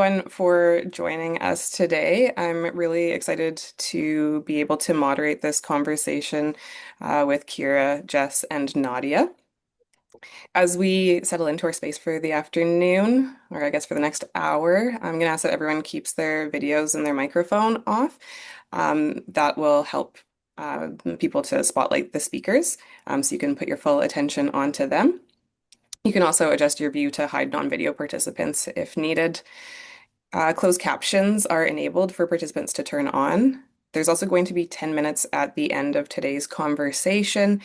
everyone for joining us today. I'm really excited to be able to moderate this conversation with Kiera, Jess, and Nadia. As we settle into our space for the afternoon, or I guess for the next hour, I'm going to ask that everyone keeps their videos and their microphone off. That will help people to spotlight the speakers, so you can put your full attention onto them. You can also adjust your view to hide non-video participants if needed. Closed captions are enabled for participants to turn on. There's also going to be 10 minutes at the end of today's conversation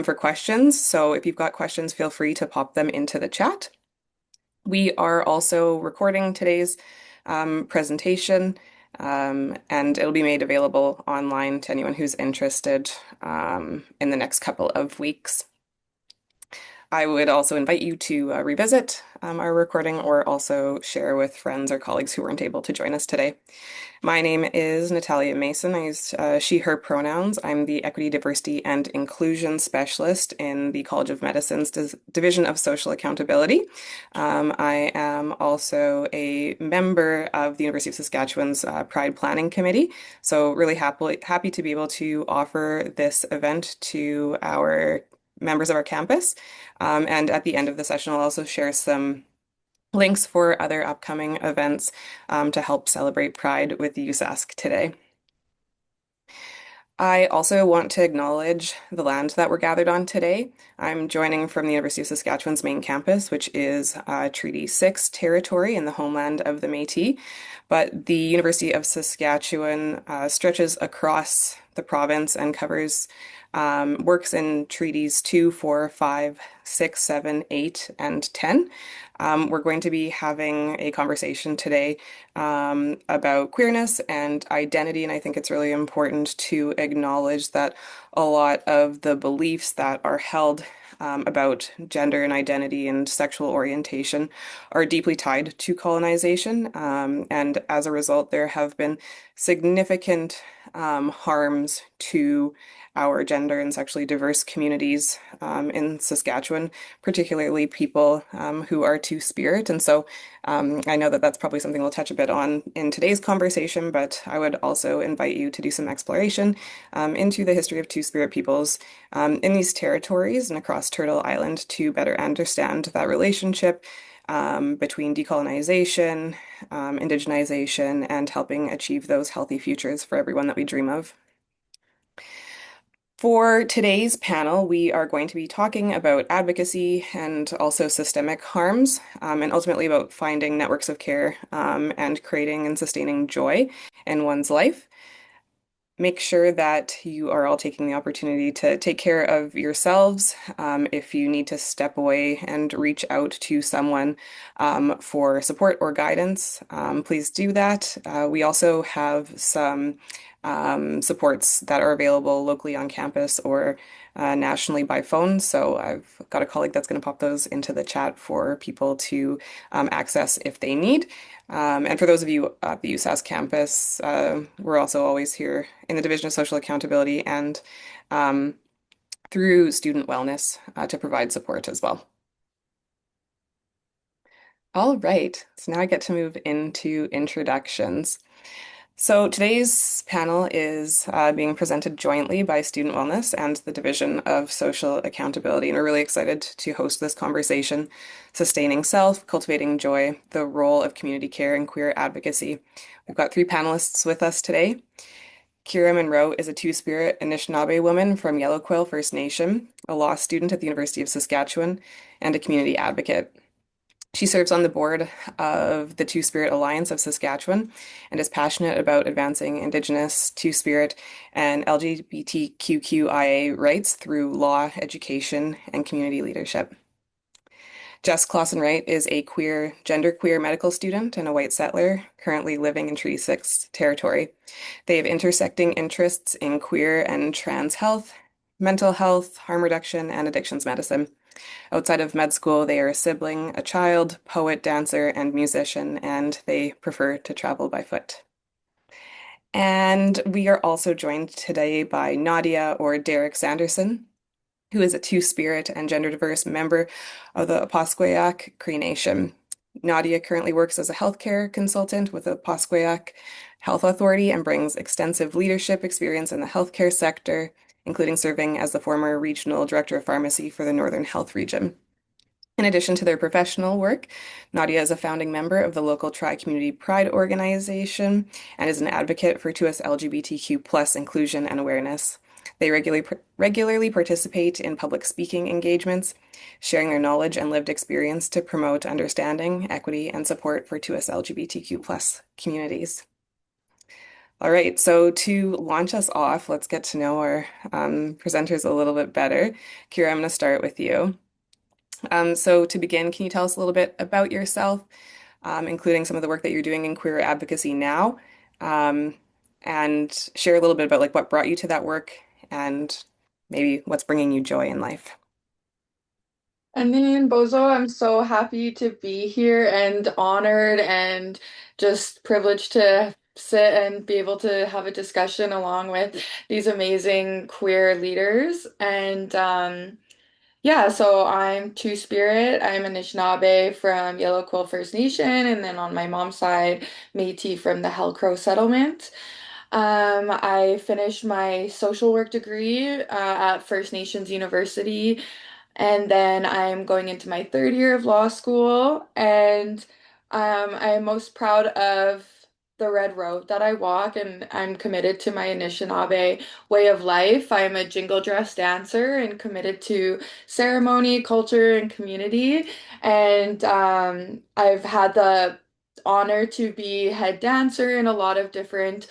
for questions. So if you've got questions, feel free to pop them into the chat. We are also recording today's presentation, and it'll be made available online to anyone who's interested in the next couple of weeks. I would also invite you to revisit our recording or also share with friends or colleagues who weren't able to join us today. My name is Natalia Mason. I use she, her pronouns. I'm the Equity, Diversity, and Inclusion Specialist in the College of Medicine's Division of Social Accountability. I am also a member of the University of Saskatchewan's Pride Planning Committee. So really happy to be able to offer this event to our members of our campus. And at the end of the session, I'll also share some links for other upcoming events to help celebrate Pride with USask today. I also want to acknowledge the land that we're gathered on today. I'm joining from the University of Saskatchewan's main campus, which is Treaty 6 territory in the homeland of the Métis. But the University of Saskatchewan stretches across the province and covers works in treaties 2, 4, 5, 6, 7, 8, and 10. We're going to be having a conversation today about queerness and identity, and I think it's really important to acknowledge that a lot of the beliefs that are held about gender and identity and sexual orientation are deeply tied to colonization. And as a result, there have been significant harms to our gender and sexually diverse communities in Saskatchewan, particularly people who are two-spirit. And so I know that that's probably something we'll touch a bit on in today's conversation, but I would also invite you to do some exploration into the history of two-spirit peoples in these territories and across Turtle Island to better understand that relationship between decolonization, indigenization, and helping achieve those healthy futures for everyone that we dream of. For today's panel, we are going to be talking about advocacy and also systemic harms, and ultimately about finding networks of care and creating and sustaining joy in one's life. Make sure that you are all taking the opportunity to take care of yourselves. If you need to step away and reach out to someone for support or guidance, please do that. We also have some supports that are available locally on campus or nationally by phone. So I've got a colleague that's going to pop those into the chat for people to access if they need. And for those of you at the USask campus, we're also always here in the Division of Social Accountability and through student wellness to provide support as well. All right, so now I get to move into introductions. So today's panel is being presented jointly by Student Wellness and the Division of Social Accountability, and we're really excited to host this conversation, Sustaining Self, Cultivating Joy, the Role of Community Care and Queer Advocacy. We've got three panelists with us today. Kiera Munroe is a Two-Spirit Anishinaabe woman from Yellow Quill First Nation, a law student at the University of Saskatchewan, and a community advocate. She serves on the board of the Two-Spirit Alliance of Saskatchewan and is passionate about advancing Indigenous, Two-Spirit, and LGBTQIA rights through law, education, and community leadership. Jess Klaassen-Wright is a genderqueer medical student and a white settler currently living in Treaty 6 territory. They have intersecting interests in queer and trans health, mental health, harm reduction, and addictions medicine. Outside of med school, they are a sibling, a child, poet, dancer, and musician, and they prefer to travel by foot. And we are also joined today by Nadia or Derrick Sanderson, who is a Two-Spirit and gender diverse member of the Apasquayak Cree Nation. Nadia currently works as a healthcare consultant with the Posqueyac Health Authority and brings extensive leadership experience in the healthcare sector, including serving as the former regional director of pharmacy for the Northern Health Region. In addition to their professional work, Nadia is a founding member of the local Tri-Community Pride organization and is an advocate for 2S LGBTQ plus inclusion and awareness. They regularly participate in public speaking engagements, sharing their knowledge and lived experience to promote understanding, equity, and support for 2S LGBTQ plus communities. All right, so to launch us off, let's get to know our presenters a little bit better. Kiera, I'm going to start with you. So to begin, can you tell us a little bit about yourself, including some of the work that you're doing in queer advocacy now, um, and share a little bit about like what brought you to that work and maybe what's bringing you joy in life? Bozo, I'm so happy to be here and honored and just privileged to sit and be able to have a discussion along with these amazing queer leaders. Yeah, so I'm Two Spirit. I'm Anishinaabe from Yellow Quill First Nation, and then on my mom's side, Métis from the Hell Crow Settlement. I finished my social work degree at First Nations University, and then I'm going into my third year of law school, and I'm most proud of the red road that I walk, and I'm committed to my Anishinaabe way of life. I'm a jingle dress dancer and committed to ceremony, culture, and community. And I've had the honor to be head dancer in a lot of different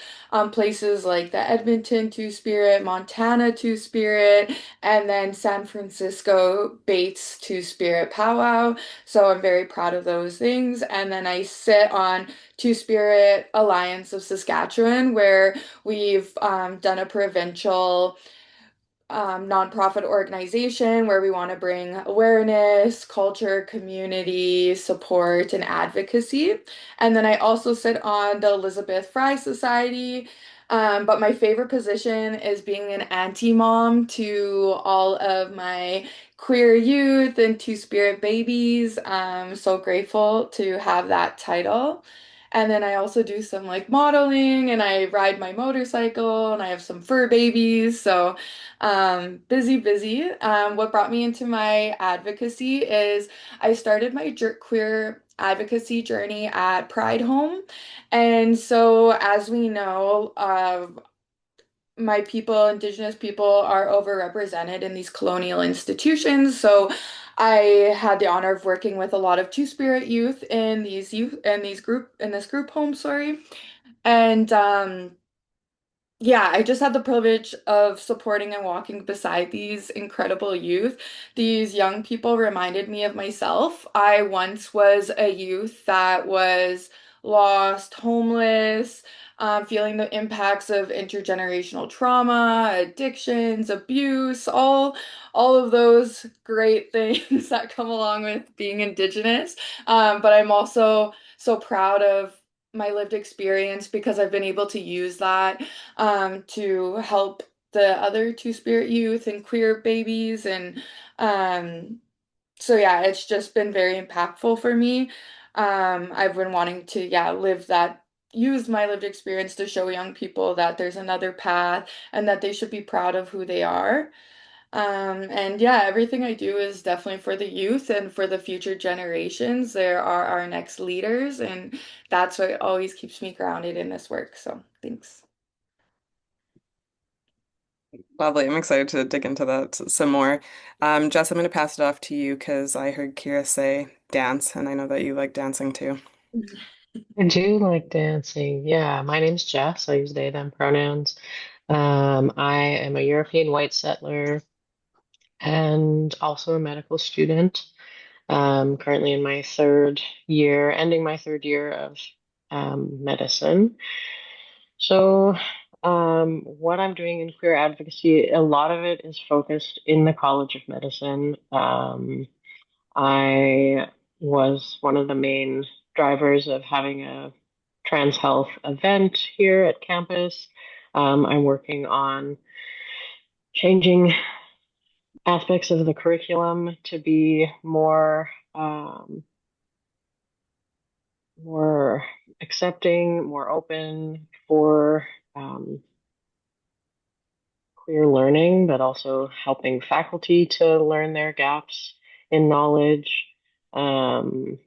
places like the Edmonton Two Spirit, Montana Two Spirit, and then San Francisco Bates Two Spirit Powwow. So I'm very proud of those things. And then I sit on Two Spirit Alliance of Saskatchewan, where we've done a provincial nonprofit organization where we want to bring awareness, culture, community, support, and advocacy. And then I also sit on the Elizabeth Fry Society. But my favorite position is being an auntie mom to all of my queer youth and Two Spirit babies. I'm so grateful to have that title. And then I also do some like modeling and I ride my motorcycle and I have some fur babies. So busy, busy. What brought me into my advocacy is I started my queer advocacy journey at Pride Home. And so, as we know, my people, Indigenous people, are overrepresented in these colonial institutions. So, I had the honor of working with a lot of Two-Spirit youth in this group home, sorry. And yeah, I just had the privilege of supporting and walking beside these incredible youth. These young people reminded me of myself. I once was a youth that was lost, homeless, feeling the impacts of intergenerational trauma, addictions, abuse, all of those great things that come along with being Indigenous. But I'm also so proud of my lived experience because I've been able to use that to help the other Two Spirit youth and queer babies. And so, yeah, it's just been very impactful for me. I've been wanting to, yeah, use my lived experience to show young people that there's another path and that they should be proud of who they are. And yeah, everything I do is definitely for the youth and for the future generations. There are our next leaders, and that's what always keeps me grounded in this work. So, thanks. Lovely. I'm excited to dig into that some more. Jess, I'm going to pass it off to you because I heard Kiera say dance, and I know that you like dancing too. I do like dancing. Yeah, my name's Jess. I use they, them pronouns. I am a European white settler and also a medical student. Currently in my third year, ending my third year of medicine. So, what I'm doing in queer advocacy, a lot of it is focused in the College of Medicine. I was one of the main drivers of having a trans health event here at campus. I'm working on changing aspects of the curriculum to be more more accepting, more open for um, queer learning, but also helping faculty to learn their gaps in knowledge. Um,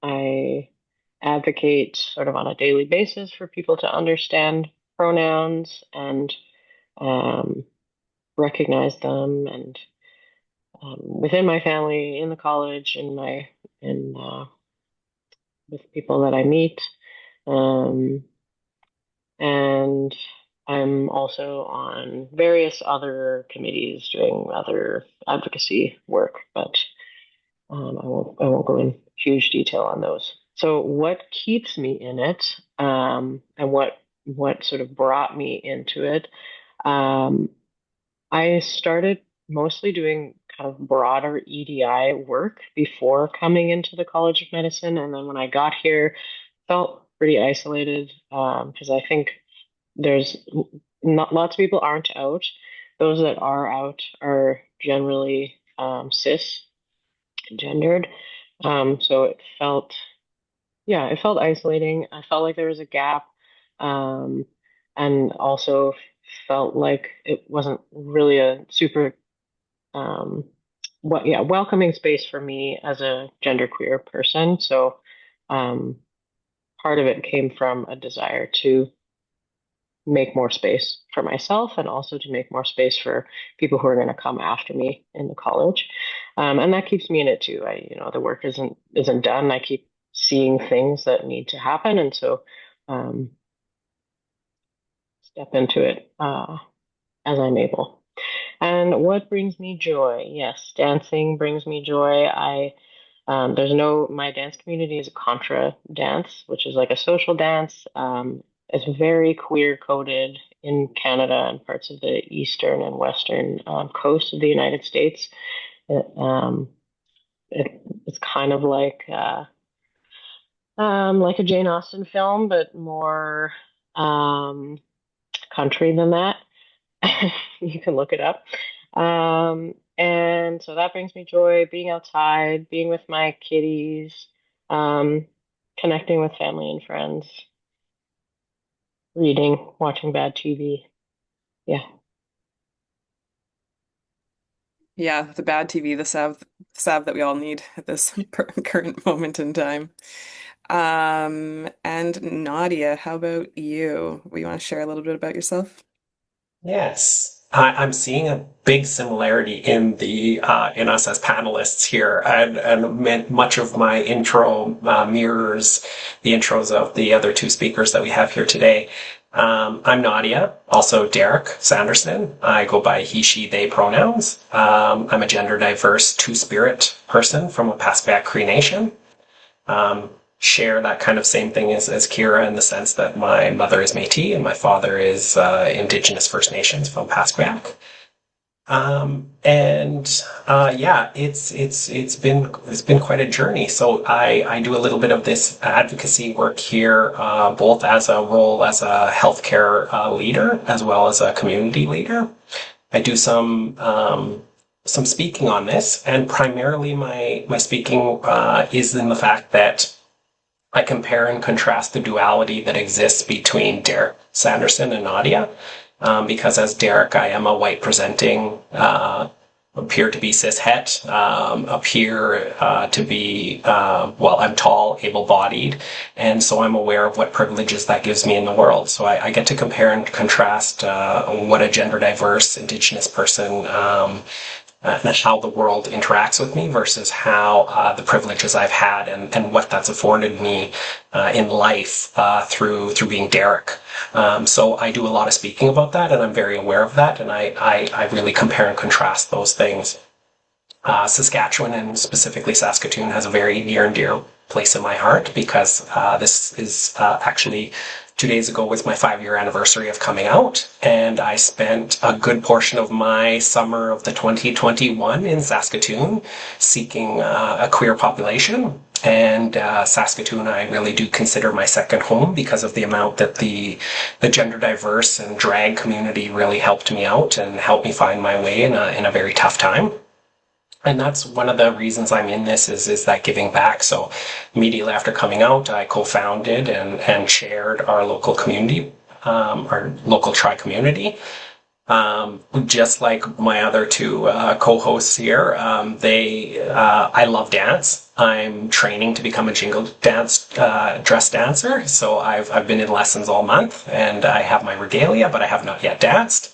I advocate sort of on a daily basis for people to understand pronouns and um, recognize them, and within my family, in the college, in with people that I meet. Um, and I'm also on various other committees doing other advocacy work, but I won't go in huge detail on those. So what keeps me in it, and what sort of brought me into it? Um, I started mostly doing kind of broader EDI work before coming into the College of Medicine, and then when I got here, felt pretty isolated because I think there's not lots of people aren't out. Those that are out are generally cis gendered. So it felt isolating. I felt like there was a gap, um, and also felt like it wasn't really a super welcoming space for me as a genderqueer person. So um, part of it came from a desire to make more space for myself and also to make more space for people who are going to come after me in the college. And that keeps me in it too. The work isn't done. I keep seeing things that need to happen, and so um, step into it as I'm able. And what brings me joy? Yes, dancing brings me joy. There's no, my dance community is a contra dance, which is like a social dance. It's very queer coded in Canada and parts of the eastern and western coast of the United States. It, um, it's kind of like a Jane Austen film, but more um, country than that. You can look it up. And so that brings me joy, being outside, being with my kitties, um, connecting with family and friends, reading, watching bad TV. Yeah. Yeah, the bad TV, the salve that we all need at this current moment in time. And Nadia, how about you? You want to share a little bit about yourself? Yes, I'm seeing a big similarity in the in us as panelists here, and much of my intro mirrors the intros of the other two speakers that we have here today. I'm Nadia, also Derrick Sanderson. I go by he, she, they pronouns. I'm a gender diverse two-spirit person from a Pasquac Cree Nation. um, Share that kind of same thing as Kiera in the sense that my mother is Métis and my father is Indigenous First Nations from Pasquac. And yeah, it's been quite a journey. So I do a little bit of this advocacy work here, both as a role as a healthcare leader as well as a community leader. I do some speaking on this, and primarily my speaking is in the fact that I compare and contrast the duality that exists between Derrick Sanderson and Nadia. Because as Derrick, I am a white presenting, appear to be cis het, appear to be, well, I'm tall, able bodied, and so I'm aware of what privileges that gives me in the world. So I get to compare and contrast what a gender diverse Indigenous person and how the world interacts with me versus how the privileges I've had and what that's afforded me in life through being Derrick. So I do a lot of speaking about that, and I'm very aware of that, and I really compare and contrast those things. Saskatchewan and specifically Saskatoon has a very near and dear place in my heart because this is actually 2 days ago was my 5-year anniversary of coming out, and I spent a good portion of my summer of the 2021 in Saskatoon seeking a queer population. And Saskatoon, I really do consider my second home because of the amount that the gender diverse and drag community really helped me out and helped me find my way in a very tough time. And that's one of the reasons I'm in this is that giving back. So immediately after coming out, I co-founded and chaired our local community, our local tri community. Just like my other two co-hosts here, I love dance. I'm training to become a jingle dance dress dancer. So I've been in lessons all month, and I have my regalia, but I have not yet danced.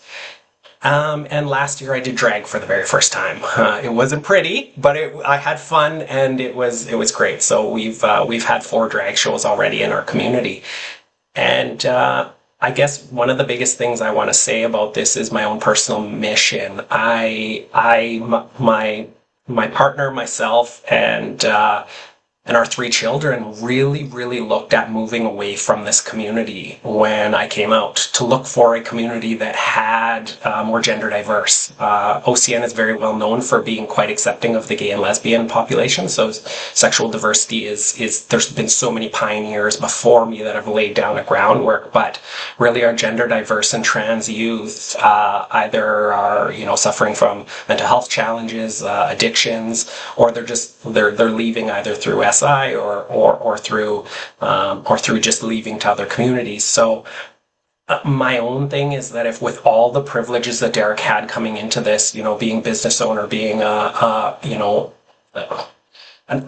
And last year I did drag for the very first time. It wasn't pretty, but I had fun, and it was great. So we've had 4 drag shows already in our community, and I guess one of the biggest things I want to say about this is my own personal mission. My partner, myself, and our 3 children really, really looked at moving away from this community when I came out to look for a community that had more gender diverse. OCN is very well known for being quite accepting of the gay and lesbian population. So sexual diversity is there's been so many pioneers before me that have laid down a groundwork, but really our gender diverse and trans youth either are suffering from mental health challenges, addictions, or they're leaving either through SI or through just leaving to other communities. So my own thing is that if with all the privileges that Derrick had coming into this, being business owner, being an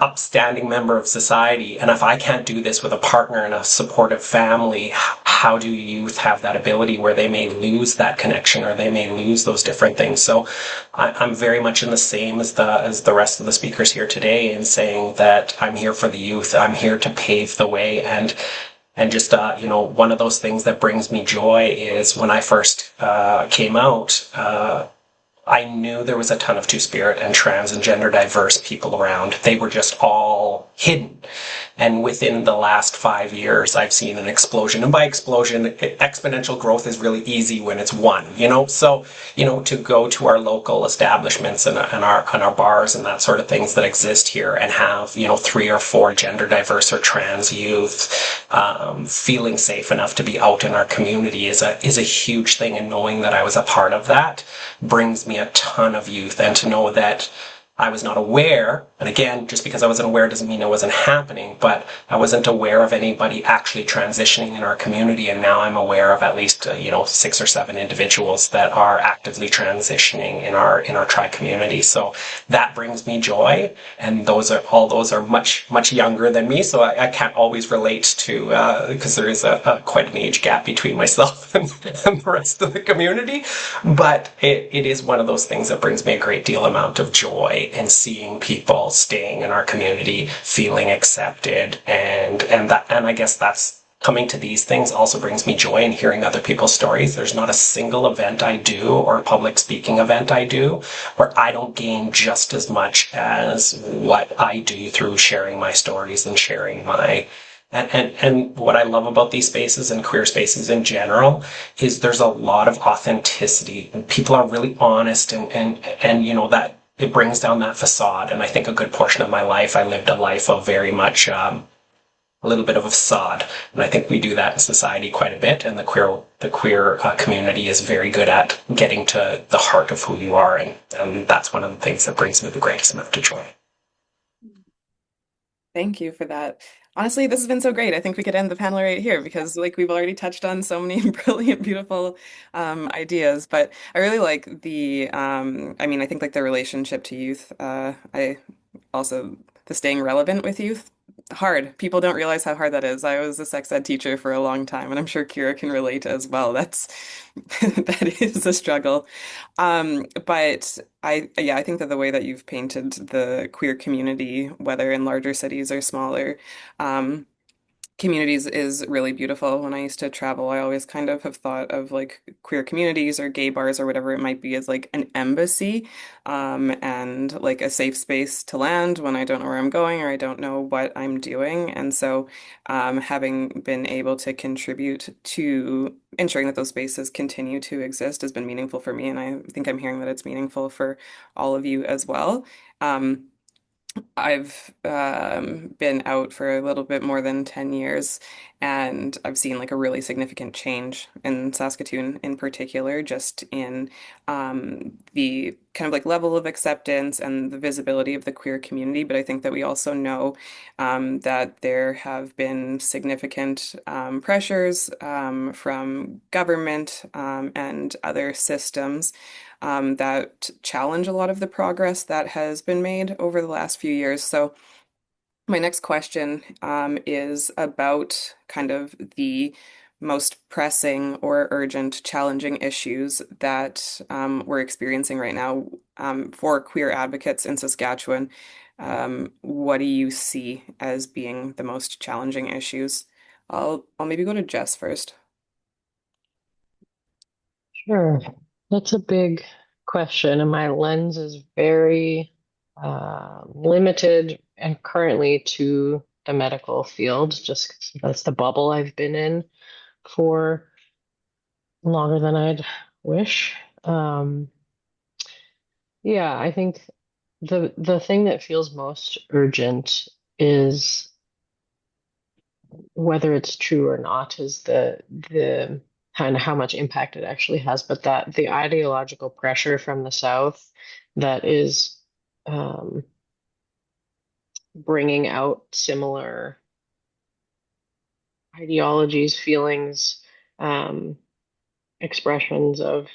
upstanding member of society, and if I can't do this with a partner and a supportive family, how do youth have that ability where they may lose that connection or they may lose those different things? So I'm very much in the same as the rest of the speakers here today in saying that I'm here for the youth. I'm here to pave the way, and just one of those things that brings me joy is when I first came out. I knew there was a ton of two-spirit and trans and gender diverse people around. They were just all hidden. And within the last 5 years, I've seen an explosion. And by explosion, exponential growth is really easy when it's one. So, to go to our local establishments and our bars and that sort of things that exist here and have, 3 or 4 gender diverse or trans youth feeling safe enough to be out in our community is a huge thing. And knowing that I was a part of that brings me a ton of youth, and to know that I was not aware, and again, just because I wasn't aware doesn't mean it wasn't happening, but I wasn't aware of anybody actually transitioning in our community, and now I'm aware of at least 6 or 7 individuals that are actively transitioning in our tri community. So that brings me joy, and those are much much younger than me, so I can't always relate to because there is quite an age gap between myself and the rest of the community, but it is one of those things that brings me a great deal amount of joy, and seeing people staying in our community, feeling accepted, and I guess that's coming to these things also brings me joy in hearing other people's stories. There's not a single event I do or public speaking event I do where I don't gain just as much as what I do through sharing my stories and sharing my and what I love about these spaces and queer spaces in general is there's a lot of authenticity. People are really honest, and that it brings down that facade. And I think a good portion of my life, I lived a life of very much a little bit of a facade. And I think we do that in society quite a bit. And the queer community is very good at getting to the heart of who you are. And that's one of the things that brings me the greatest amount of joy. Thank you for that. Honestly, this has been so great. I think we could end the panel right here because like we've already touched on so many brilliant, beautiful ideas. But I really like I think like the relationship to youth. I also the staying relevant with youth. Hard. People don't realize how hard that is. I was a sex ed teacher for a long time, and I'm sure Kiera can relate as well. That's that is a struggle. But yeah, I think that the way that you've painted the queer community, whether in larger cities or smaller, um, communities is really beautiful. When I used to travel, I always kind of have thought of like queer communities or gay bars or whatever it might be as like an embassy, and like a safe space to land when I don't know where I'm going or I don't know what I'm doing. And so, having been able to contribute to ensuring that those spaces continue to exist has been meaningful for me. And I think I'm hearing that it's meaningful for all of you as well. I've been out for a little bit more than 10 years, and I've seen like a really significant change in Saskatoon in particular, just in the kind of like level of acceptance and the visibility of the queer community, but I think that we also know that there have been significant pressures from government and other systems that challenge a lot of the progress that has been made over the last few years. So my next question is about kind of the most pressing or urgent, challenging issues that we're experiencing right now for queer advocates in Saskatchewan. What do you see as being the most challenging issues? I'll maybe go to Jess first. Sure. That's a big question, and my lens is very limited and currently to the medical field, just 'cause that's the bubble I've been in for longer than I'd wish. Yeah, I think the thing that feels most urgent is whether it's true or not is the kind of how much impact it actually has, but that the ideological pressure from the South that is um, bringing out similar ideologies, feelings, um, expressions of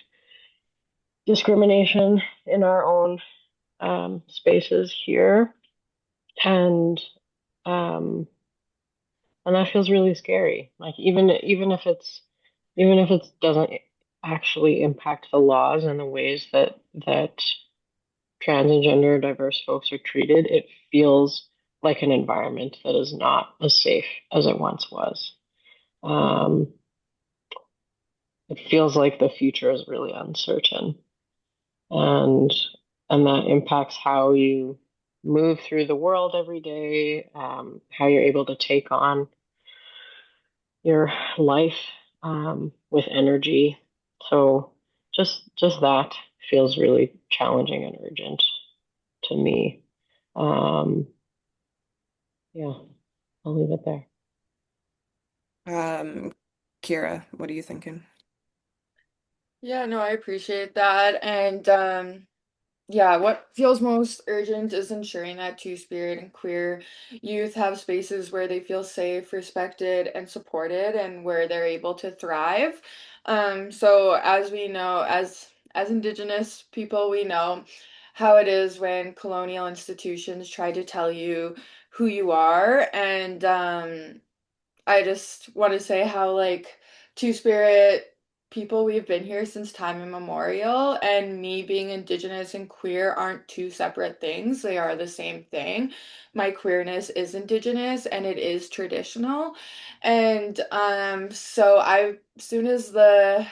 discrimination in our own spaces here, and um, and that feels really scary. Like even if it doesn't actually impact the laws and the ways that trans and gender diverse folks are treated, it feels like an environment that is not as safe as it once was. Um, it feels like the future is really uncertain, and that impacts how you move through the world every day, how you're able to take on your life with energy. So just that feels really challenging and urgent to me. Um, yeah, I'll leave it there. Um, Kiera, what are you thinking? Yeah, no, I appreciate that. And yeah, what feels most urgent is ensuring that Two-Spirit and queer youth have spaces where they feel safe, respected, and supported, and where they're able to thrive. So as we know, as Indigenous people, we know how it is when colonial institutions try to tell you who you are, and I just want to say how like Two-Spirit people, we've been here since time immemorial, and me being Indigenous and queer aren't two separate things. They are the same thing. My queerness is Indigenous and it is traditional. And so I soon as the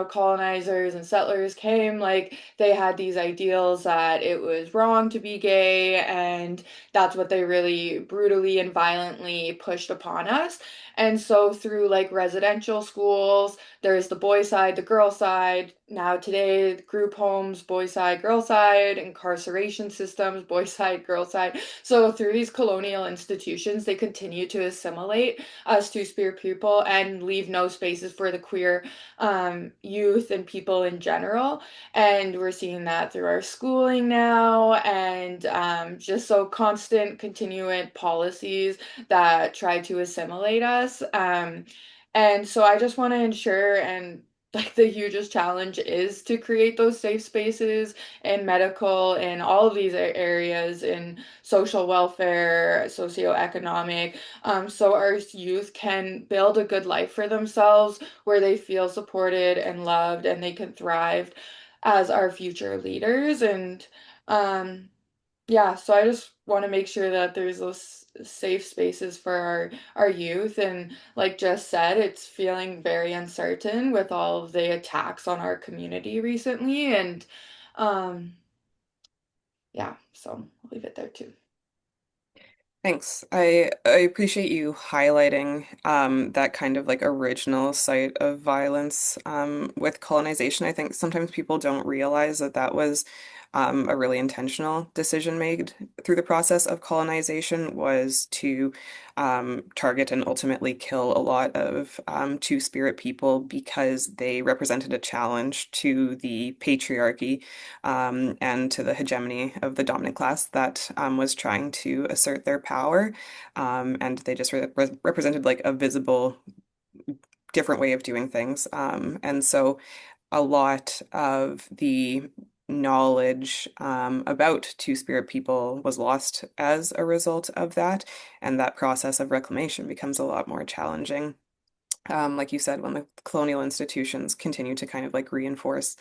colonizers and settlers came, like they had these ideals that it was wrong to be gay, and that's what they really brutally and violently pushed upon us. And so through like residential schools, there's the boy side, the girl side. Now today, group homes, boy side, girl side, incarceration systems, boy side, girl side. So through these colonial institutions, they continue to assimilate us Two-Spirit people and leave no spaces for the queer youth and people in general. And we're seeing that through our schooling now, and just so constant, continuant policies that try to assimilate us. And so I just want to ensure, and like the hugest challenge is to create those safe spaces in medical in all of these areas in social welfare, socioeconomic, so our youth can build a good life for themselves where they feel supported and loved and they can thrive as our future leaders. And um, yeah, so I just want to make sure that there's those safe spaces for our youth. And like Jess said, it's feeling very uncertain with all of the attacks on our community recently. And um, yeah, so I'll leave it there too. Thanks. I appreciate you highlighting that kind of like original site of violence with colonization. I think sometimes people don't realize that that was a really intentional decision made through the process of colonization was to target and ultimately kill a lot of Two-Spirit people because they represented a challenge to the patriarchy and to the hegemony of the dominant class that was trying to assert their power. And they just represented like a visible, different way of doing things. And so a lot of the knowledge about Two-Spirit people was lost as a result of that, and that process of reclamation becomes a lot more challenging. Like you said, when the colonial institutions continue to kind of like reinforce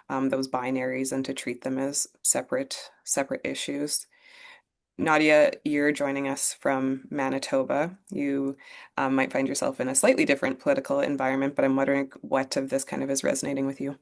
those binaries and to treat them as separate issues. Nadia, you're joining us from Manitoba. You might find yourself in a slightly different political environment, but I'm wondering what of this kind of is resonating with you.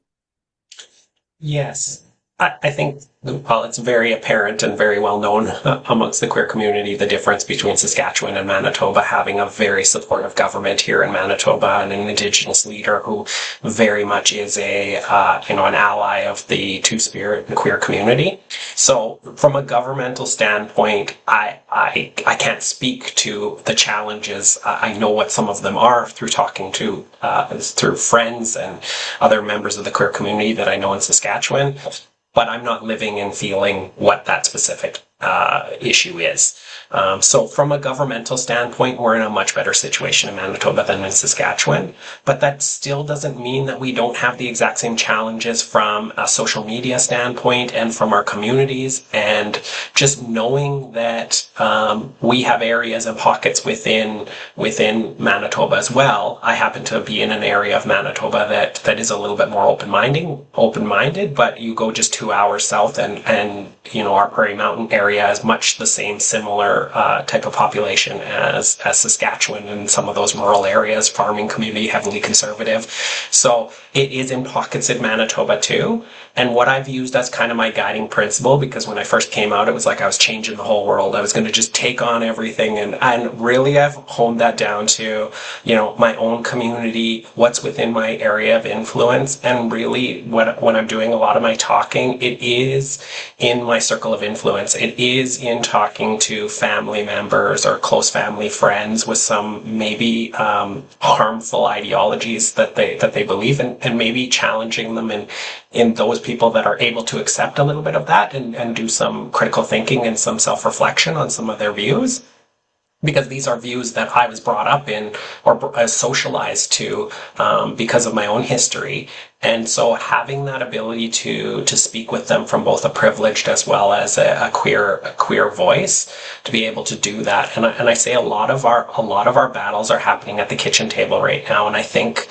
Yes. I think, well, it's very apparent and very well known amongst the queer community, the difference between Saskatchewan and Manitoba, having a very supportive government here in Manitoba and an Indigenous leader who very much is an ally of the Two-Spirit and queer community. So from a governmental standpoint, I can't speak to the challenges. I know what some of them are through talking to, through friends and other members of the queer community that I know in Saskatchewan, but I'm not living and feeling what that specific issue is. So from a governmental standpoint, we're in a much better situation in Manitoba than in Saskatchewan, but that still doesn't mean that we don't have the exact same challenges from a social media standpoint and from our communities, and just knowing that we have areas and pockets within Manitoba as well. I happen to be in an area of Manitoba that is a little bit more open-minded, but you go just 2 hours south and our Prairie Mountain area is much the same similar type of population as Saskatchewan and some of those rural areas, farming community, heavily conservative. So it is in pockets in Manitoba too. And what I've used as kind of my guiding principle, because when I first came out, it was like I was changing the whole world. I was going to just take on everything. And really I've honed that down to, my own community, what's within my area of influence. And really when I'm doing a lot of my talking, it is in my circle of influence. It is in talking to family members or close family friends with some maybe harmful ideologies that they believe in, and maybe challenging them in those people that are able to accept a little bit of that and do some critical thinking and some self-reflection on some of their views, because these are views that I was brought up in or socialized to because of my own history. And so having that ability to speak with them from both a privileged as well as a queer voice, to be able to do that. And I say a lot of our battles are happening at the kitchen table right now. And I think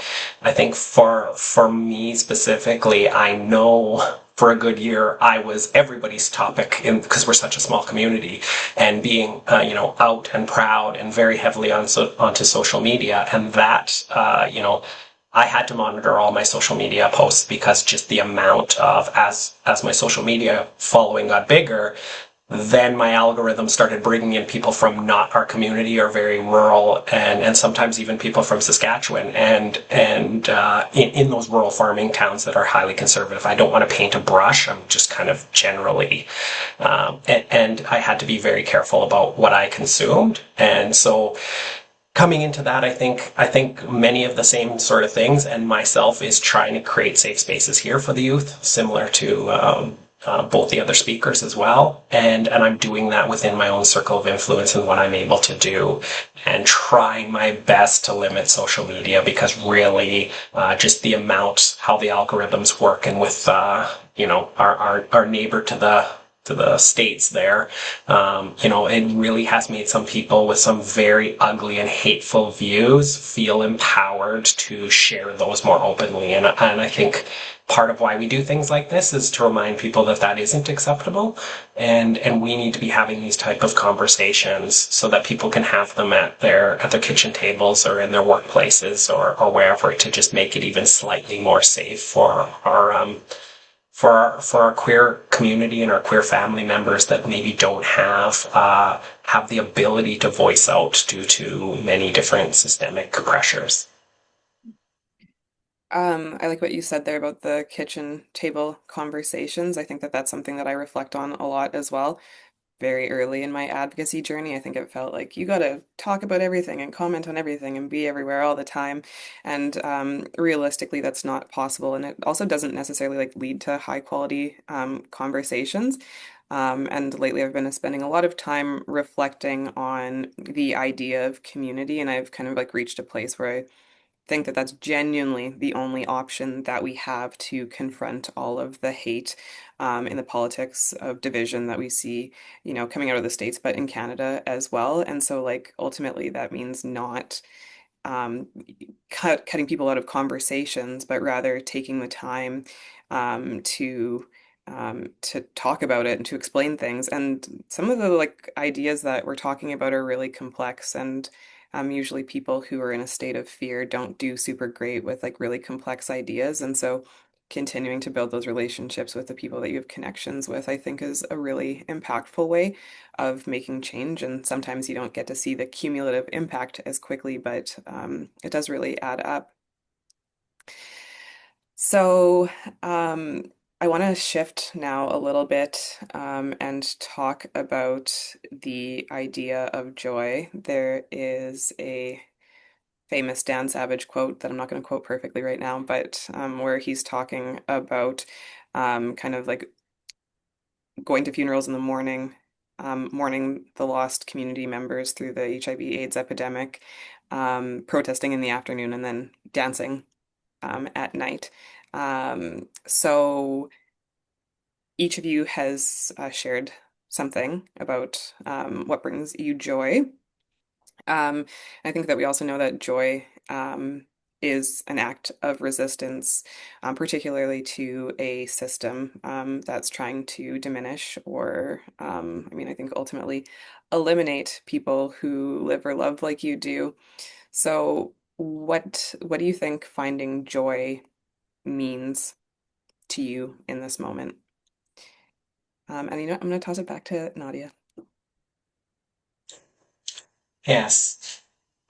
for me specifically, I know for a good year, I was everybody's topic because we're such a small community, and being, out and proud and very heavily onto social media. And that, I had to monitor all my social media posts, because just the amount of, as my social media following got bigger, then my algorithm started bringing in people from not our community or very rural, and sometimes even people from Saskatchewan and in those rural farming towns that are highly conservative. I don't want to paint a brush. I'm just kind of generally, and I had to be very careful about what I consumed. And so coming into that, I think many of the same sort of things, and myself, is trying to create safe spaces here for the youth, similar to both the other speakers as well. And I'm doing that within my own circle of influence and what I'm able to do, and trying my best to limit social media, because really just the amount, how the algorithms work, and with, our neighbor to the states there, it really has made some people with some very ugly and hateful views feel empowered to share those more openly. And I think part of why we do things like this is to remind people that that isn't acceptable, and we need to be having these type of conversations so that people can have them at their kitchen tables or in their workplaces or wherever, to just make it even slightly more safe for our queer community and our queer family members that maybe don't have the ability to voice out due to many different systemic pressures. I like what you said there about the kitchen table conversations. I think that that's something that I reflect on a lot as well. very early in my advocacy journey. I think it felt like you got to talk about everything and comment on everything and be everywhere all the time. And realistically, that's not possible. And it also doesn't necessarily like lead to high quality conversations. And lately, I've been spending a lot of time reflecting on the idea of community, and I've kind of like reached a place where I think that that's genuinely the only option that we have to confront all of the hate in the politics of division that we see, coming out of the States, but in Canada as well. And so, like, ultimately, that means not um, cutting people out of conversations, but rather taking the time to talk about it and to explain things. And some of the like ideas that we're talking about are really complex, and usually people who are in a state of fear don't do super great with like really complex ideas. And so continuing to build those relationships with the people that you have connections with, I think is a really impactful way of making change. And sometimes you don't get to see the cumulative impact as quickly, but it does really add up. So I want to shift now a little bit and talk about the idea of joy. There is a famous Dan Savage quote that I'm not going to quote perfectly right now, but where he's talking about kind of like going to funerals in the morning, mourning the lost community members through the HIV/AIDS epidemic, protesting in the afternoon, and then dancing at night. So each of you has shared something about what brings you joy. I think that we also know that joy is an act of resistance, particularly to a system that's trying to diminish or, I mean, I think ultimately eliminate people who live or love like you do. So, what do you think finding joy means to you in this moment? And I'm going to toss it back to Nadia. Yes.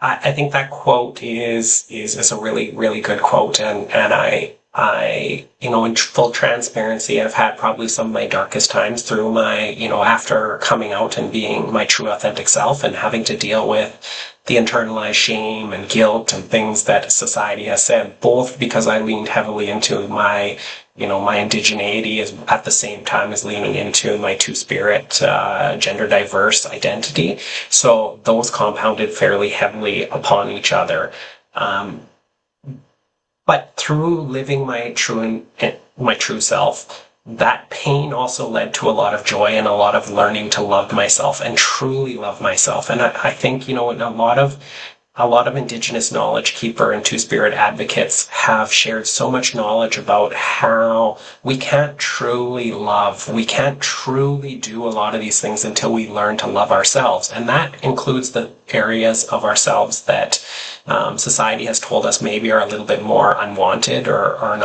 I think that quote is a really, really good quote. And in full transparency, I've had probably some of my darkest times through my, after coming out and being my true authentic self and having to deal with the internalized shame and guilt and things that society has said, both because I leaned heavily into my, my indigeneity is at the same time as leaning into my two-spirit, gender diverse identity. So those compounded fairly heavily upon each other. But through living my true self, that pain also led to a lot of joy and a lot of learning to love myself and truly love myself. And I think, in a lot of Indigenous knowledge keeper and two-spirit advocates have shared so much knowledge about how we can't truly love. We can't truly do a lot of these things until we learn to love ourselves. And that includes the areas of ourselves that society has told us maybe are a little bit more unwanted or are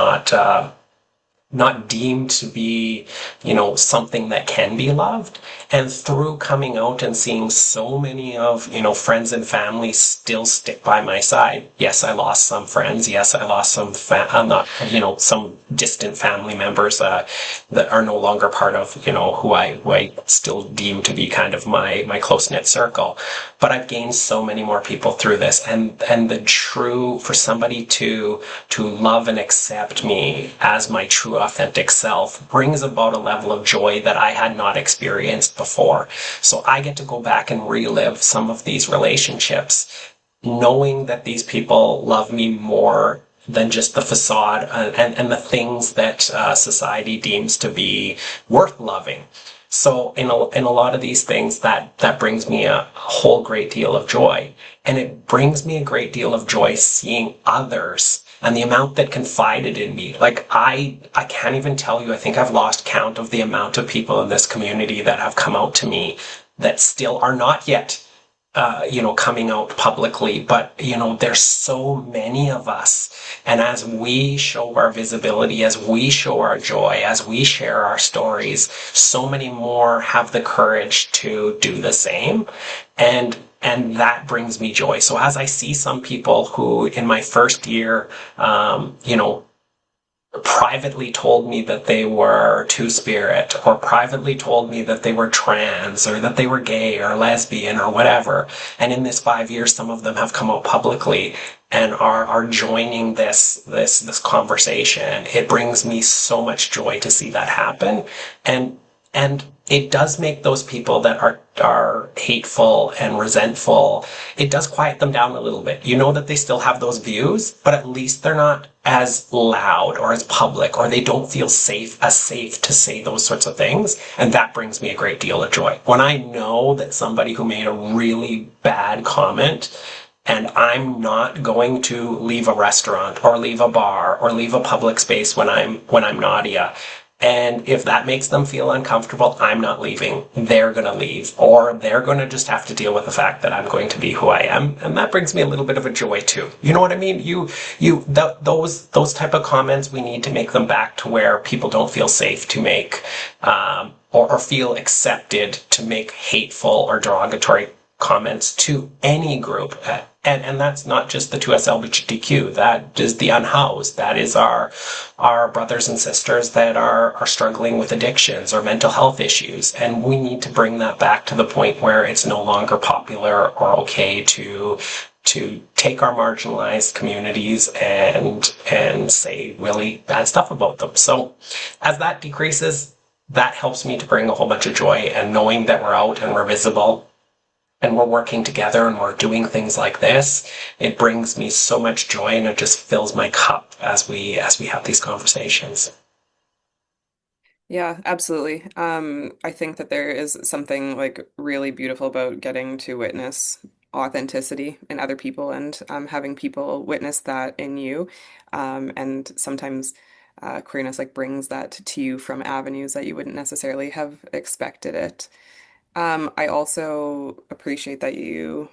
not deemed to be, something that can be loved. And through coming out and seeing so many of, friends and family still stick by my side. Yes, I lost some friends. Yes, I lost some, some distant family members that are no longer part of, who I still deem to be kind of my close-knit circle. But I've gained so many more people through this. And for somebody to love and accept me as my true authentic self brings about a level of joy that I had not experienced before. So I get to go back and relive some of these relationships, knowing that these people love me more than just the facade and the things that society deems to be worth loving. So in a lot of these things, that brings me a whole great deal of joy. And it brings me a great deal of joy seeing others and the amount that confided in me. Like I can't even tell you, I think I've lost count of the amount of people in this community that have come out to me that still are not yet coming out publicly, but there's so many of us. And as we show our visibility, as we show our joy, as we share our stories, so many more have the courage to do the same. And that brings me joy. So as I see some people who in my first year, privately told me that they were two-spirit, or privately told me that they were trans, or that they were gay or lesbian or whatever. And in this 5 years, some of them have come out publicly and are joining this conversation. It brings me so much joy to see that happen. And it does make those people that are hateful and resentful, it does quiet them down a little bit. You know that they still have those views, but at least they're not as loud or as public, or they don't feel safe to say those sorts of things. And that brings me a great deal of joy. When I know that somebody who made a really bad comment, and I'm not going to leave a restaurant or leave a bar or leave a public space when I'm Nadia. And if that makes them feel uncomfortable, I'm not leaving. They're going to leave, or they're going to just have to deal with the fact that I'm going to be who I am. And that brings me a little bit of a joy too. You know what I mean? Those type of comments, we need to make them back to where people don't feel safe to make, or feel accepted to make hateful or derogatory comments to any group. And that's not just the 2SLGBTQ. That is the unhoused. That is our brothers and sisters that are struggling with addictions or mental health issues. And we need to bring that back to the point where it's no longer popular or okay to take our marginalized communities and say really bad stuff about them. So as that decreases, that helps me to bring a whole bunch of joy, and knowing that we're out and we're visible and we're working together and we're doing things like this, it brings me so much joy, and it just fills my cup as we have these conversations. Yeah, absolutely. I think that there is something like really beautiful about getting to witness authenticity in other people, and having people witness that in you. And sometimes queerness like brings that to you from avenues that you wouldn't necessarily have expected it. I also appreciate that you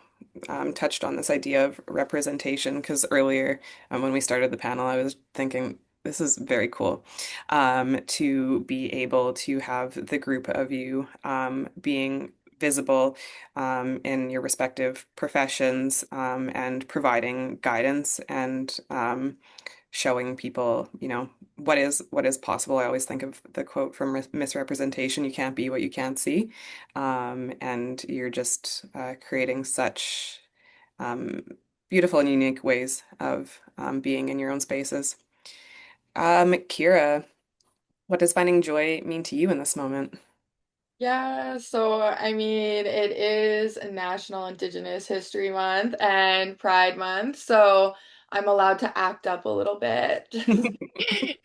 touched on this idea of representation, because earlier, when we started the panel, I was thinking this is very cool, to be able to have the group of you being visible in your respective professions, and providing guidance, and showing people, what is possible. I always think of the quote from Misrepresentation: "You can't be what you can't see." And you're just creating such um, beautiful and unique ways of being in your own spaces. Kiera, what does finding joy mean to you in this moment? Yeah, so I mean, it is National Indigenous History Month and Pride Month, so I'm allowed to act up a little bit.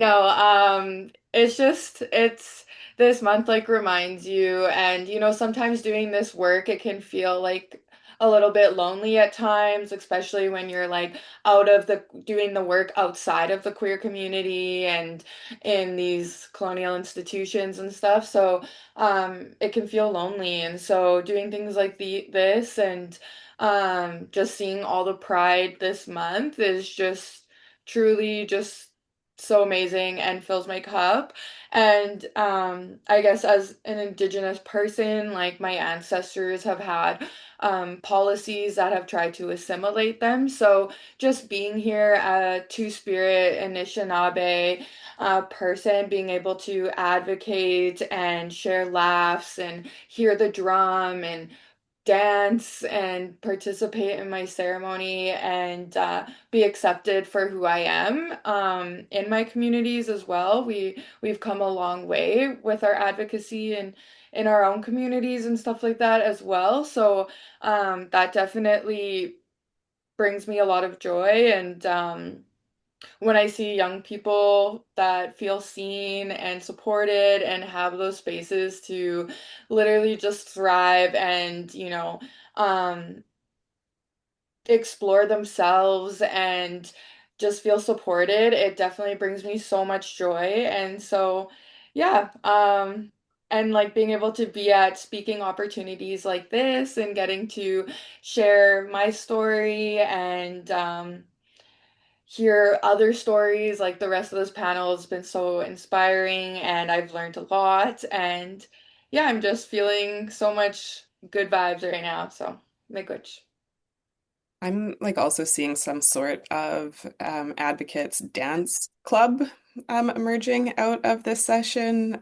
No, it's this month like reminds you, and sometimes doing this work, it can feel like a little bit lonely at times, especially when you're like out of the doing the work outside of the queer community and in these colonial institutions and stuff. So it can feel lonely, and so doing things like this and just seeing all the pride this month is just truly just so amazing and fills my cup. And I guess as an indigenous person, like my ancestors have had policies that have tried to assimilate them. So just being here, a two-spirit Anishinaabe person, being able to advocate and share laughs and hear the drum and dance and participate in my ceremony and be accepted for who I am in my communities as well. We've come a long way with our advocacy and in our own communities and stuff like that as well. So that definitely brings me a lot of joy. And when I see young people that feel seen and supported and have those spaces to literally just thrive and, um, explore themselves and just feel supported, it definitely brings me so much joy. And so, yeah, and like being able to be at speaking opportunities like this and getting to share my story and hear other stories like the rest of this panel has been so inspiring, and I've learned a lot. And yeah, I'm just feeling so much good vibes right now. So, make which. I'm like also seeing some sort of advocates dance club emerging out of this session,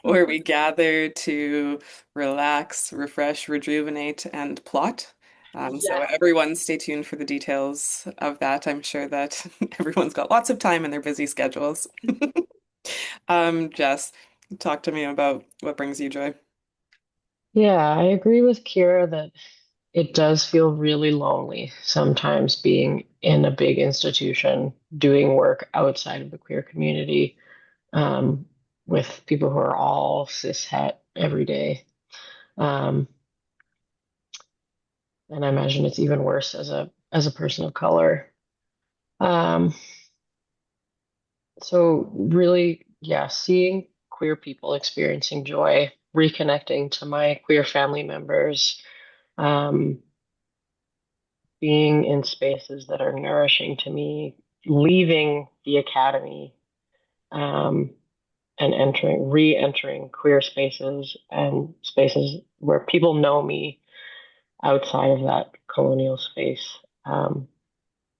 where we gather to relax, refresh, rejuvenate, and plot. So Yeah. everyone stay tuned for the details of that. I'm sure that everyone's got lots of time in their busy schedules. Jess, talk to me about what brings you joy. Yeah, I agree with Kiera that it does feel really lonely sometimes being in a big institution doing work outside of the queer community, um, with people who are all cishet every day. Um, and I imagine it's even worse as a person of color. Um, so really, yeah, seeing queer people experiencing joy, reconnecting to my queer family members, um, being in spaces that are nourishing to me, leaving the academy, um, and re-entering queer spaces and spaces where people know me outside of that colonial space,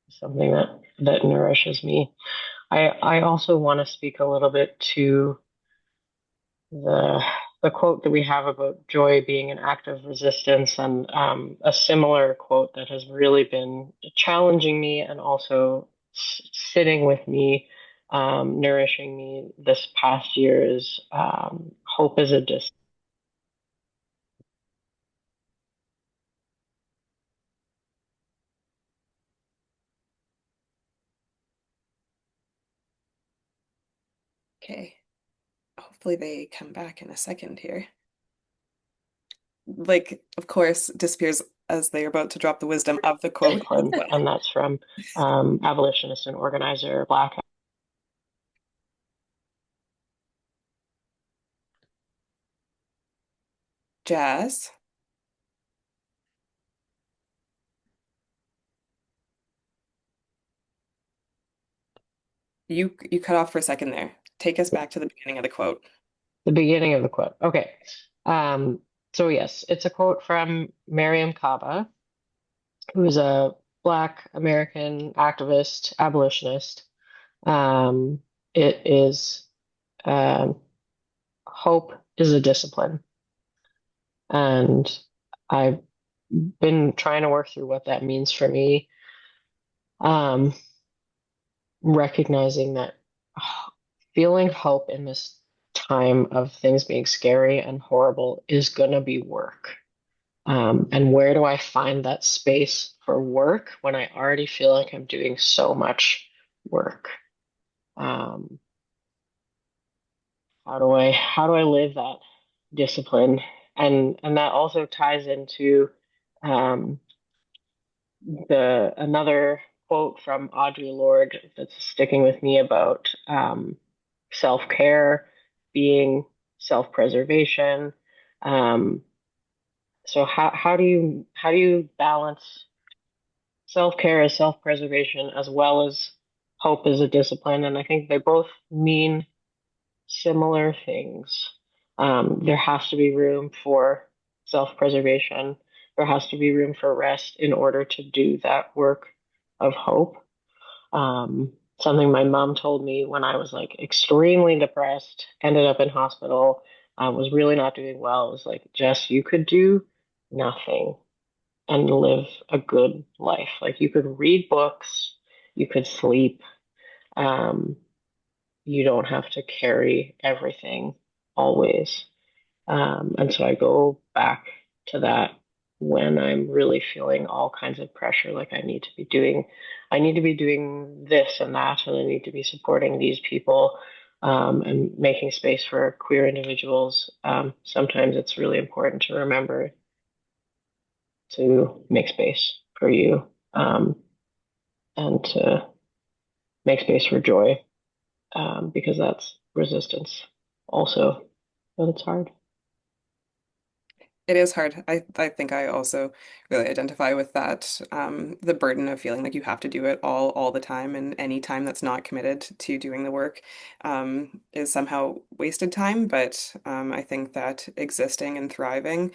something that nourishes me. I also want to speak a little bit to the the quote that we have about joy being an act of resistance, and a similar quote that has really been challenging me and also sitting with me, nourishing me this past year is hope is a dis. Okay, hopefully they come back in a second here. Like, of course, disappears as they're about to drop the wisdom of the quote as Discipline, well. and that's from abolitionist and organizer Black. Jazz, you cut off for a second there. Take us back to the beginning of the quote. The beginning of the quote. Okay. Um, so yes, it's a quote from Mariam Kaba, who is a Black American activist, abolitionist. Um, it is um, hope is a discipline, and I've been trying to work through what that means for me. Um, Recognizing that feeling hope in this time of things being scary and horrible is going to be work. And where do I find that space for work when I already feel like I'm doing so much work? Um, how do I live that discipline? And that also ties into um, the another quote from Audre Lorde that's sticking with me about self-care being self-preservation. Um, so how do you balance self-care as self-preservation as well as hope as a discipline? And I think they both mean similar things. There has to be room for self-preservation. There has to be room for rest in order to do that work of hope. Something my mom told me when I was like extremely depressed, ended up in hospital, was really not doing well. It was like, Jess, you could do nothing and live a good life. Like you could read books, you could sleep. Um, you don't have to carry everything always. And so I go back to that when I'm really feeling all kinds of pressure, like I need to be doing this and that, and I need to be supporting these people, and making space for queer individuals. Sometimes it's really important to remember to make space for you, and to make space for joy, because that's resistance also, but it's hard. It is hard. I think I also really identify with that. The burden of feeling like you have to do it all the time, and any time that's not committed to doing the work is somehow wasted time. But I think that existing and thriving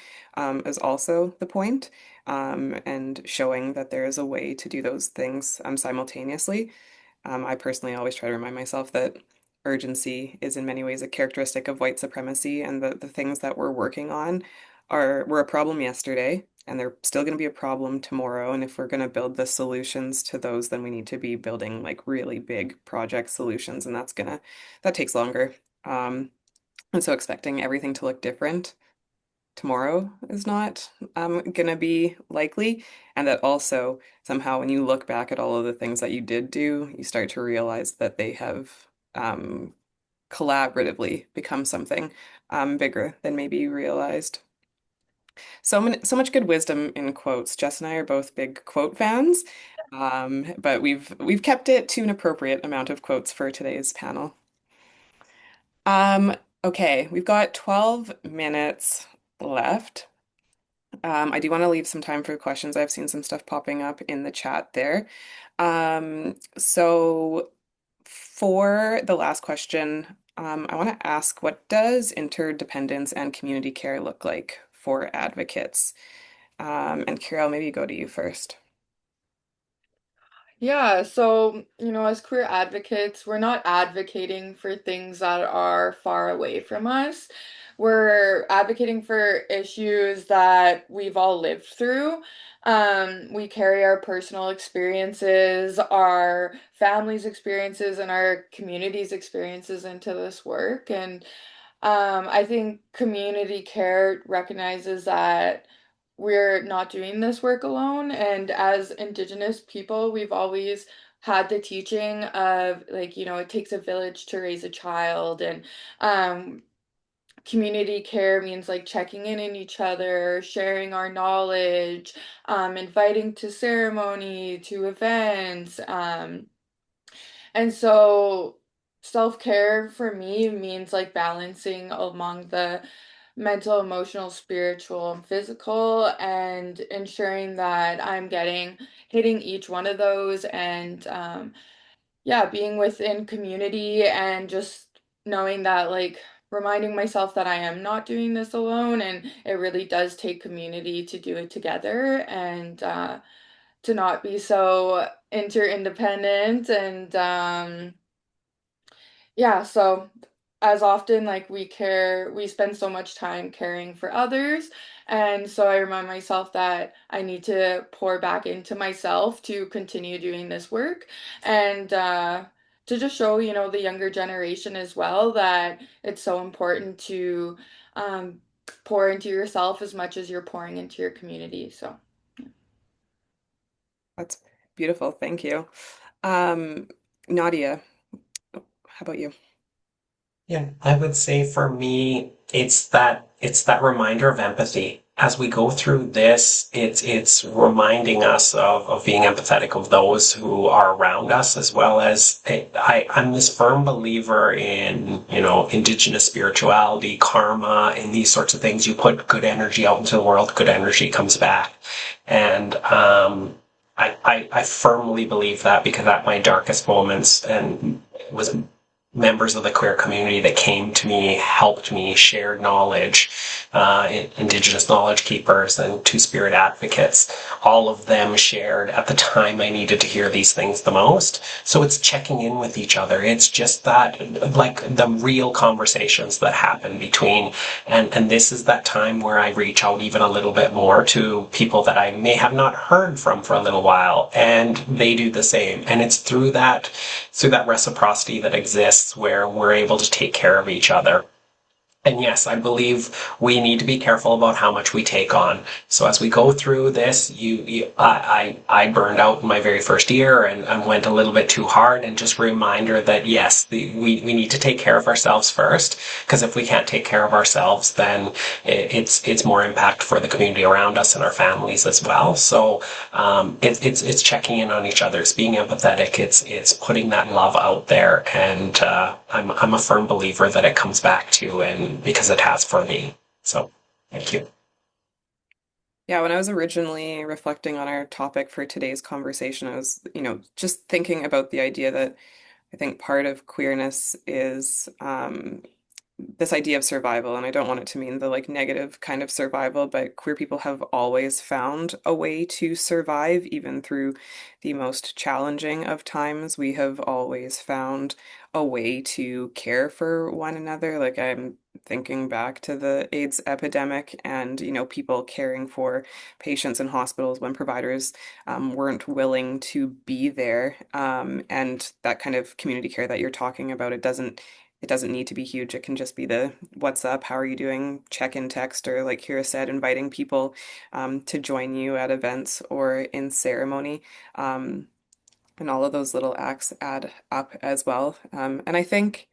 is also the point, and showing that there is a way to do those things simultaneously. I personally always try to remind myself that urgency is in many ways a characteristic of white supremacy, and the things that we're working on were a problem yesterday, and they're still going to be a problem tomorrow. And if we're going to build the solutions to those, then we need to be building like really big project solutions, and that takes longer. And so expecting everything to look different tomorrow is not gonna be likely. And that also somehow when you look back at all of the things that you did do, you start to realize that they have um, collaboratively become something bigger than maybe you realized. So much good wisdom in quotes. Jess and I are both big quote fans, but we've kept it to an appropriate amount of quotes for today's panel. Um, okay, we've got 12 minutes left. I do want to leave some time for questions. I've seen some stuff popping up in the chat there. So for the last question, I want to ask, what does interdependence and community care look like for advocates? And Carol, maybe go to you first. Yeah, so, as queer advocates, we're not advocating for things that are far away from us. We're advocating for issues that we've all lived through. We carry our personal experiences, our family's experiences, and our community's experiences into this work. And I think community care recognizes that we're not doing this work alone. And as Indigenous people, we've always had the teaching of like, it takes a village to raise a child. And um, community care means like checking in each other, sharing our knowledge, inviting to ceremony, to events. And so self-care for me means like balancing among the mental, emotional, spiritual, and physical, and ensuring that I'm hitting each one of those, and yeah, being within community and just knowing that like reminding myself that I am not doing this alone, and it really does take community to do it together, and to not be so interdependent. And yeah, so as often like we spend so much time caring for others. And so I remind myself that I need to pour back into myself to continue doing this work, and to just show, the younger generation as well that it's so important to um, pour into yourself as much as you're pouring into your community. So. That's beautiful. Thank you. Um, Nadia, how about you? Yeah, I would say for me, it's that reminder of empathy. As we go through this, it's reminding us of being empathetic of those who are around us, as well as I'm this firm believer in, indigenous spirituality, karma, and these sorts of things. You put good energy out into the world, good energy comes back. And I firmly believe that, because at my darkest moments, and it was members of the queer community that came to me, helped me, shared knowledge, Indigenous knowledge keepers and Two-Spirit advocates. All of them shared at the time I needed to hear these things the most. So it's checking in with each other. It's just that, like the real conversations that happen between, and this is that time where I reach out even a little bit more to people that I may have not heard from for a little while, and they do the same. And it's through that reciprocity that exists where we're able to take care of each other. And yes, I believe we need to be careful about how much we take on. So as we go through this, I burned out in my very first year, and went a little bit too hard. And just a reminder that yes, we need to take care of ourselves first, because if we can't take care of ourselves, then it's more impact for the community around us and our families as well. So it's checking in on each other, it's being empathetic, it's putting that love out there, and I'm a firm believer that it comes back to, and because it has for me. So thank you. Yeah, when I was originally reflecting on our topic for today's conversation, I was, just thinking about the idea that I think part of queerness is this idea of survival, and I don't want it to mean the like negative kind of survival, but queer people have always found a way to survive, even through the most challenging of times. We have always found a way to care for one another. Like I'm thinking back to the AIDS epidemic and, people caring for patients in hospitals when providers weren't willing to be there. And that kind of community care that you're talking about, it doesn't need to be huge. It can just be the what's up, how are you doing, check-in text, or like Kiera said, inviting people to join you at events or in ceremony. Um, and all of those little acts add up as well. And I think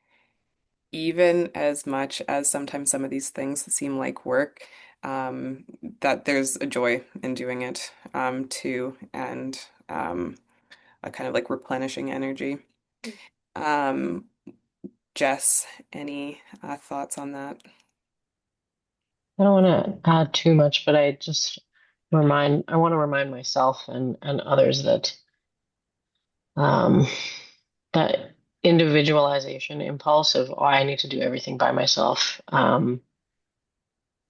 even as much as sometimes some of these things seem like work, um, that there's a joy in doing it too, and a kind of like replenishing energy. Um, Jess, any thoughts on that? I don't want to add too much, but I want to remind myself and others um, that individualization impulse of, oh, I need to do everything by myself,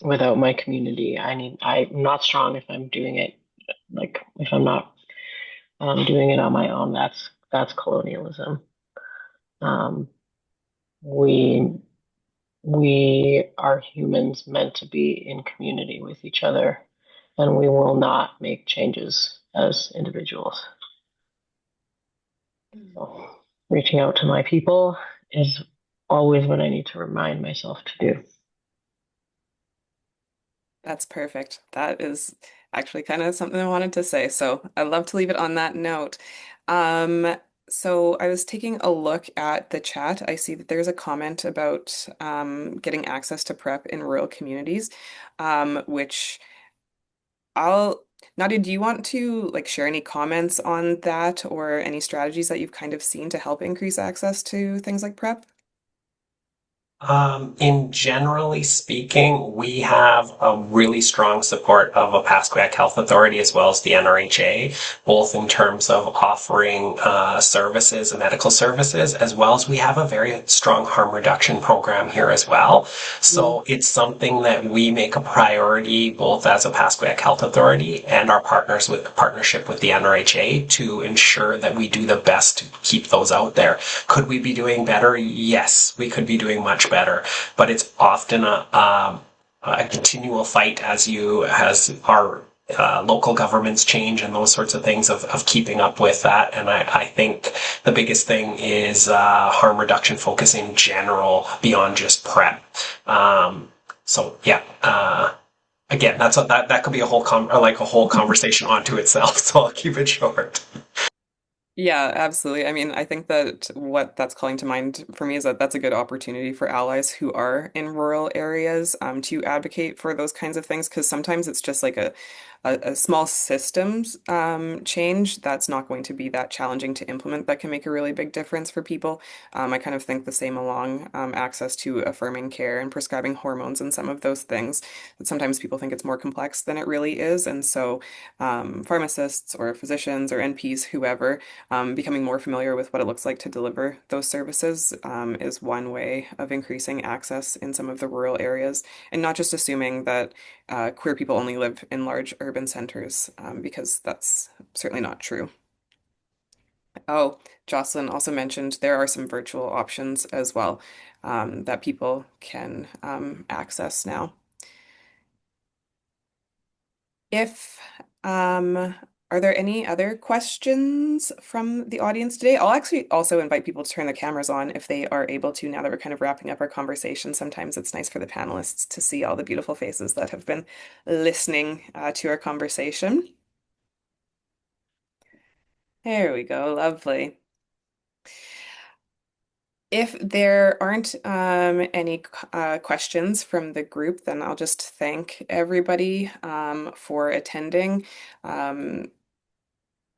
without my community. I'm not strong if I'm doing it, like if I'm not doing it on my own. That's colonialism. Um, we we are humans meant to be in community with each other, and we will not make changes as individuals. So, reaching out to my people is always what I need to remind myself to do. That's perfect. That is actually kind of something I wanted to say. So I'd love to leave it on that note. Um, so I was taking a look at the chat. I see that there's a comment about getting access to PrEP in rural communities, which I'll, Nadia, do you want to like share any comments on that or any strategies that you've kind of seen to help increase access to things like PrEP? In generally speaking, we have a really strong support of a Pasquac Health Authority as well as the NRHA, both in terms of offering services and medical services, as well as we have a very strong harm reduction program here as well. So it's something that we make a priority, both as a Pasquac Health Authority and our partnership with the NRHA, to ensure that we do the best to keep those out there. Could we be doing better? Yes, we could be doing much better, but it's often a continual fight as our local governments change and those sorts of things of keeping up with that. And I think the biggest thing is harm reduction focus in general beyond just PrEP. So yeah, again, that could be a whole a whole conversation onto itself. So I'll keep it short. Yeah, absolutely. I mean, I think that what that's calling to mind for me is that that's a good opportunity for allies who are in rural areas to advocate for those kinds of things because sometimes it's just like a small systems change that's not going to be that challenging to implement that can make a really big difference for people. I kind of think the same along access to affirming care and prescribing hormones and some of those things that sometimes people think it's more complex than it really is. And so pharmacists or physicians or NPs, whoever, becoming more familiar with what it looks like to deliver those services is one way of increasing access in some of the rural areas, and not just assuming that queer people only live in large urban centers, because that's certainly not true. Oh, Jocelyn also mentioned there are some virtual options as well that people can access now. If are there any other questions from the audience today? I'll actually also invite people to turn the cameras on if they are able to now that we're kind of wrapping up our conversation. Sometimes it's nice for the panelists to see all the beautiful faces that have been listening to our conversation. There we go, lovely. If there aren't any questions from the group, then I'll just thank everybody for attending. Um,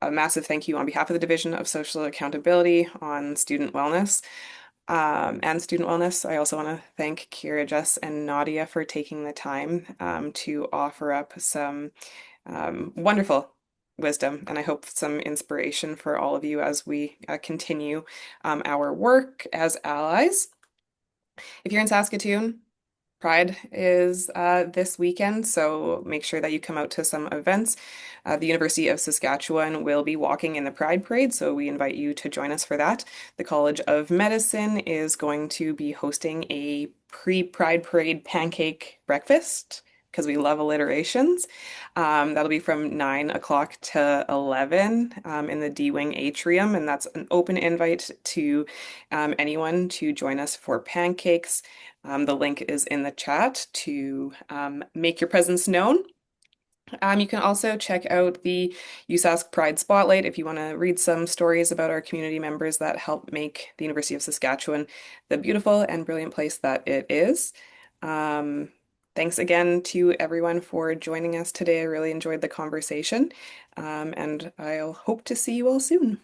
a massive thank you on behalf of the Division of Social Accountability on Student Wellness and Student Wellness. I also want to thank Kiera, Jess, and Nadia for taking the time to offer up some wonderful wisdom, and I hope some inspiration for all of you as we continue our work as allies. If you're in Saskatoon, Pride is this weekend, so make sure that you come out to some events. The University of Saskatchewan will be walking in the Pride Parade, so we invite you to join us for that. The College of Medicine is going to be hosting a pre-Pride Parade pancake breakfast because we love alliterations. That'll be from 9 o'clock to 11 in the D Wing atrium, and that's an open invite to anyone to join us for pancakes. The link is in the chat to make your presence known. You can also check out the USask Pride Spotlight if you want to read some stories about our community members that help make the University of Saskatchewan the beautiful and brilliant place that it is. Um, Thanks again to everyone for joining us today. I really enjoyed the conversation, and I'll hope to see you all soon.